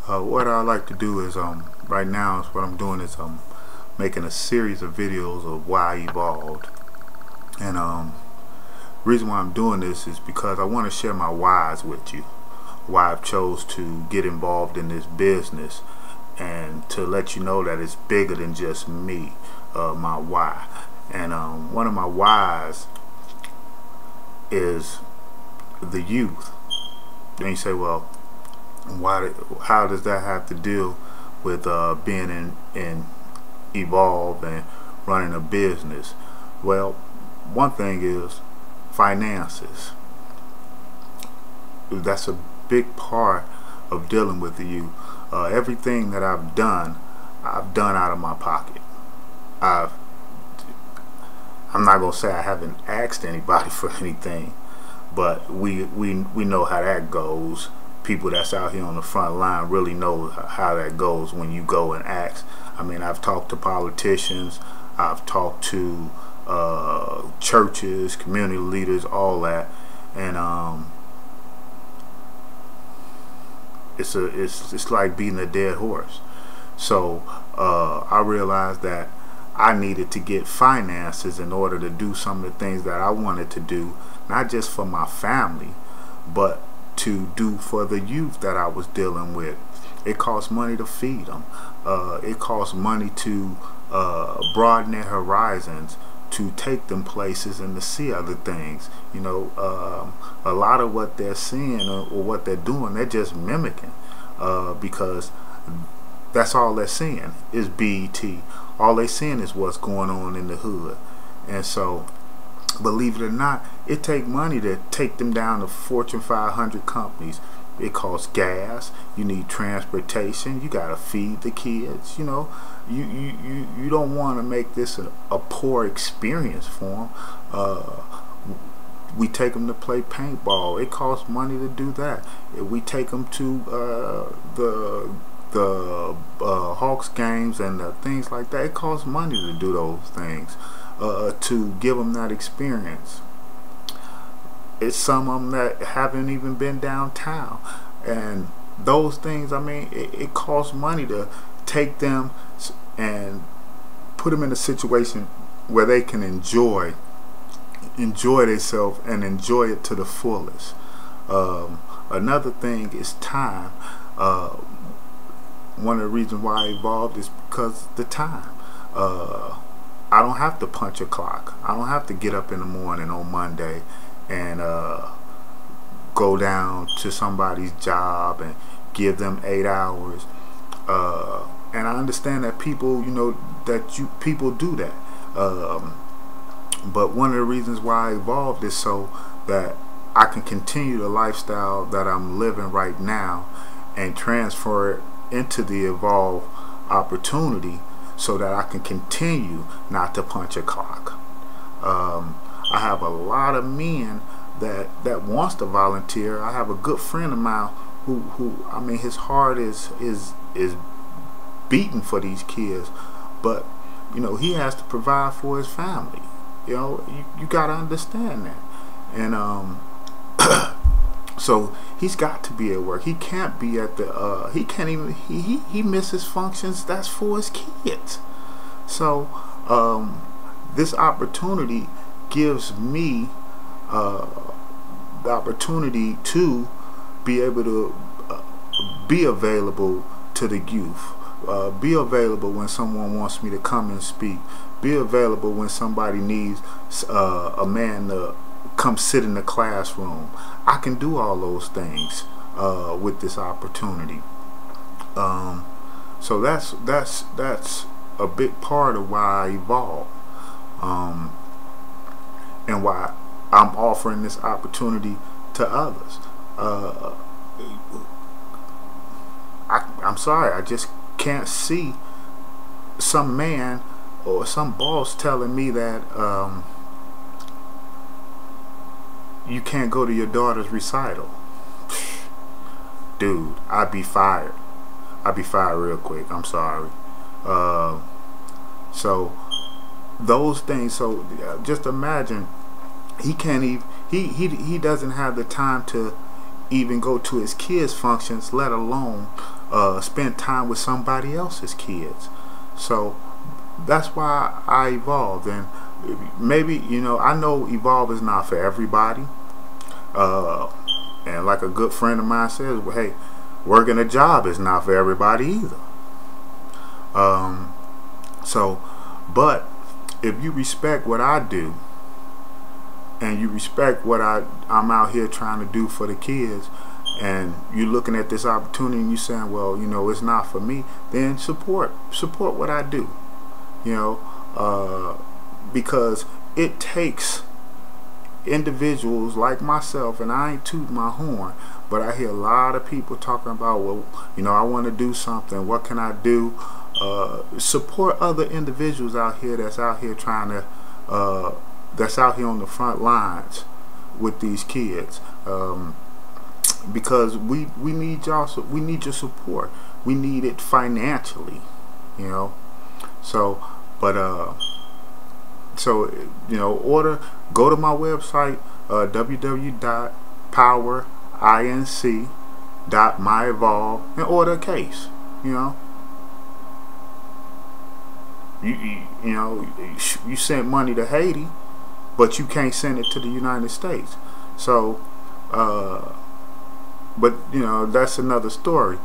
What I like to do is right now is what I'm doing is making a series of videos of why I evolved. And reason why I'm doing this is because I want to share my whys with you, why I've chose to get involved in this business, and to let you know that it's bigger than just me, my why. And one of my whys is the youth. Then you say, well, how does that have to deal with being in Evolve and running a business? Well, one thing is finances. That's a big part of dealing with the youth. Everything that I've done out of my pocket. I'm not gonna say I haven't asked anybody for anything, but we know how that goes. People that's out here on the front line really know how that goes when you go and ask. I mean, I've talked to politicians, I've talked to churches, community leaders, all that, and it's like beating a dead horse. So I realized that I needed to get finances in order to do some of the things that I wanted to do, not just for my family, but to do for the youth that I was dealing with. It costs money to feed them. It costs money to broaden their horizons, to take them places and to see other things. You know, a lot of what they're seeing or what they're doing, they're just mimicking, because that's all they're seeing is BET. All they're seeing is what's going on in the hood. And so, believe it or not, it takes money to take them down to Fortune 500 companies. It costs gas. You need transportation. You gotta feed the kids. You know, you don't want to make this a poor experience for them. We take them to play paintball. It costs money to do that. We take them to the Hawks games and things like that. It costs money to do those things, to give them that experience. It's some of them that haven't even been downtown, and those things, I mean, it costs money to take them and put them in a situation where they can enjoy themselves and enjoy it to the fullest. Another thing is time. One of the reasons why I evolved is because the time. I don't have to punch a clock. I don't have to get up in the morning on Monday and go down to somebody's job and give them 8 hours. And I understand that people, you know, people do that. But one of the reasons why I evolved is so that I can continue the lifestyle that I'm living right now and transfer it into the Evolve opportunity, so that I can continue not to punch a clock. I have a lot of men that wants to volunteer. I have a good friend of mine who I mean, his heart is beating for these kids, but you know, he has to provide for his family. You know, you got to understand that. And so he's got to be at work. He can't be at the he can't even he misses functions that's for his kids. So this opportunity gives me the opportunity to be able to be available to the youth, be available when someone wants me to come and speak, be available when somebody needs a man to come sit in the classroom. I can do all those things with this opportunity. So that's a big part of why I evolve, and why I'm offering this opportunity to others. I'm sorry, I just can't see some man or some boss telling me that you can't go to your daughter's recital. Dude, I'd be fired. I'd be fired real quick. I'm sorry. So those things. So just imagine, he can't even. He doesn't have the time to even go to his kids' functions, let alone spend time with somebody else's kids. So that's why I evolved. And maybe, you know, I know evolve is not for everybody. And like a good friend of mine says, well, hey, working a job is not for everybody either. But if you respect what I do, and you respect what I'm out here trying to do for the kids, and you're looking at this opportunity and you saying, well, you know, it's not for me, then support what I do, you know, because it takes individuals like myself, and I ain't tooting my horn, but I hear a lot of people talking about, well, you know, I want to do something, what can I do? Support other individuals out here that's out here trying to that's out here on the front lines with these kids, because we need y'all, we need your support, we need it financially, you know. So you know, go to my website, www.powerinc.myevolve, and order a case. You know, you know, you sent money to Haiti, but you can't send it to the United States. So but you know, that's another story.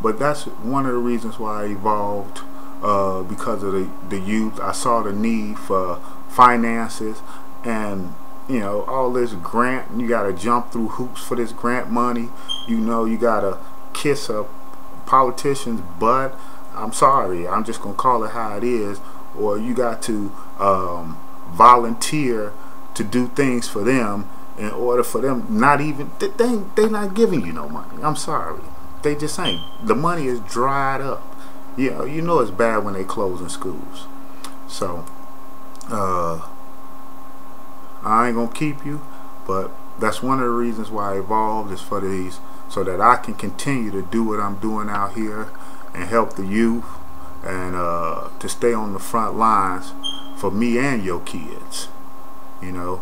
But that's one of the reasons why I evolved, because of the youth. I saw the need for finances, and you know, all this grant, you gotta jump through hoops for this grant money. You know, you gotta kiss a politician's butt. I'm sorry, I'm just gonna call it how it is. Or you got to volunteer to do things for them in order for them not even, they not giving you no money. I'm sorry, they just ain't. The money is dried up. You know it's bad when they closing schools. So I ain't gonna keep you, but that's one of the reasons why I evolved, is for these, so that I can continue to do what I'm doing out here and help the youth, and to stay on the front lines for me and your kids, you know.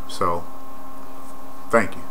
So thank you.